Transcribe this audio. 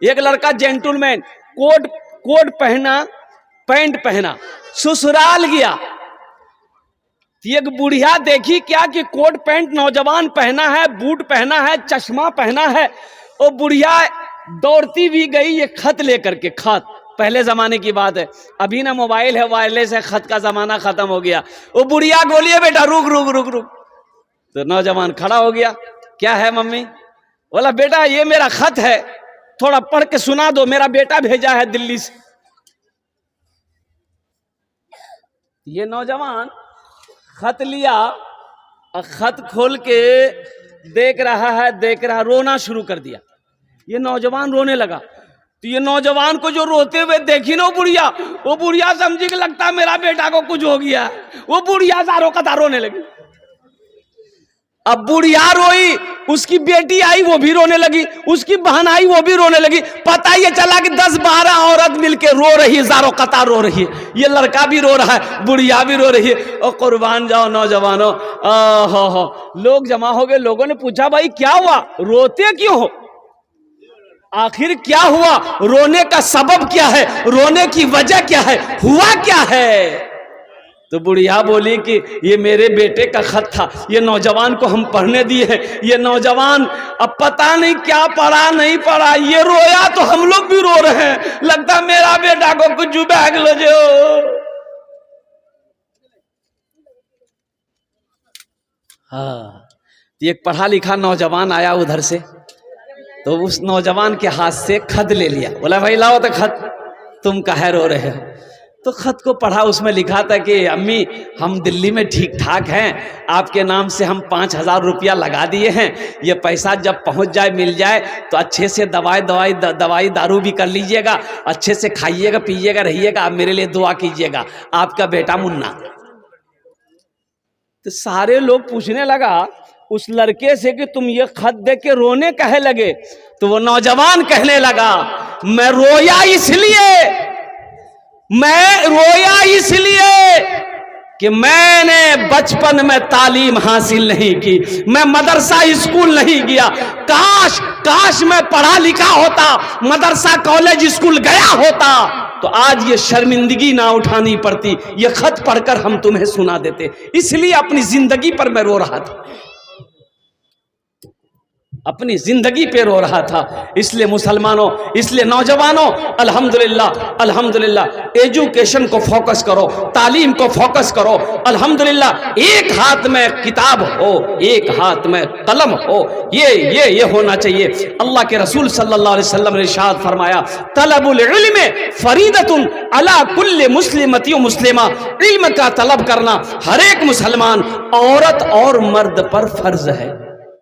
ایک لڑکا جینٹلمین کوٹ پہنا پینٹ پہنا سسرال گیا، ایک بڑھیا دیکھی کیا کہ کوٹ پینٹ نوجوان پہنا ہے، بوٹ پہنا ہے، چشمہ پہنا ہے، وہ بڑھیا دوڑتی بھی گئی یہ خط لے کر کے، خط پہلے زمانے کی بات ہے، ابھی نہ موبائل ہے وائرلیس ہے، خط کا زمانہ ختم ہو گیا، وہ بڑھیا بولیے بیٹا رک رک رک رک، تو نوجوان کھڑا ہو گیا، کیا ہے ممی؟ بولا بیٹا یہ میرا خط ہے، تھوڑا پڑھ کے سنا دو، میرا بیٹا بھیجا ہے دلی سے۔ یہ نوجوان خط لیا، خط کھول کے دیکھ رہا، رونا شروع کر دیا، یہ نوجوان رونے لگا، تو یہ نوجوان کو جو روتے ہوئے دیکھی نا وہ بڑھیا سمجھی کہ لگتا میرا بیٹا کو کچھ ہو گیا، وہ بڑھیا زاروں قطار رونے لگی۔ اب بڑھیا روئی، اس کی بیٹی آئی وہ بھی رونے لگی، اس کی بہن آئی وہ بھی رونے لگی، پتہ یہ چلا کہ 10-12 عورت مل کے رو رہی ہے، زاروں قطار رو رہی ہے، یہ لڑکا بھی رو رہا ہے، بڑھیا بھی رو رہی ہے، اور قربان جاؤ نوجوانوں، لوگ جمع ہو گئے، لوگوں نے پوچھا بھائی کیا ہوا، روتے کیوں ہو؟ آخر کیا ہوا؟ رونے کا سبب کیا ہے؟ رونے کی وجہ کیا ہے؟ ہوا کیا ہے؟ تو بڑھیا بولی کہ یہ میرے بیٹے کا خط تھا، یہ نوجوان کو ہم پڑھنے دیے ہیں، یہ نوجوان اب پتہ نہیں کیا پڑھا نہیں پڑھا، یہ رویا تو ہم لوگ بھی رو رہے ہیں، لگتا میرا بیٹا کو کچھ بیگ لو جو۔ ایک پڑھا لکھا نوجوان آیا ادھر سے، تو اس نوجوان کے ہاتھ سے خط لے لیا، بولا بھائی لاؤ تو خط، تم کہے رو رہے ہو؟ تو خط کو پڑھا، اس میں لکھا تھا کہ امی ہم دلی میں ٹھیک ٹھاک ہیں، آپ کے نام سے ہم 5000 روپیہ لگا دیے ہیں، یہ پیسہ جب پہنچ جائے مل جائے تو اچھے سے دوائی دارو بھی کر لیجئے گا، اچھے سے کھائیے گا پیجیے گا رہیے گا، آپ میرے لیے دعا کیجیے گا، آپ کا بیٹا منا۔ تو سارے لوگ پوچھنے لگا اس لڑکے سے کہ تم یہ خط دے کے رونے کہے لگے؟ تو وہ نوجوان کہنے لگا میں رویا اس لیے کہ میں نے بچپن میں تعلیم حاصل نہیں کی، میں مدرسہ اسکول نہیں گیا، کاش میں پڑھا لکھا ہوتا، مدرسہ کالج اسکول گیا ہوتا تو آج یہ شرمندگی نہ اٹھانی پڑتی، یہ خط پڑھ کر ہم تمہیں سنا دیتے، اس لیے اپنی زندگی پر میں رو رہا تھا، اپنی زندگی پہ رو رہا تھا۔ اس لیے مسلمانوں، اس لیے نوجوانوں، الحمدللہ ایجوکیشن کو فوکس کرو، تعلیم کو فوکس کرو، الحمدللہ ایک ہاتھ میں کتاب ہو، ایک ہاتھ میں قلم ہو، یہ ہونا چاہیے۔ اللہ کے رسول صلی اللہ علیہ وسلم نے ارشاد فرمایا طلب العلم فریضۃ علی کل مسلمۃ و مسلمہ، علم کا طلب کرنا ہر ایک مسلمان عورت اور مرد پر فرض ہے۔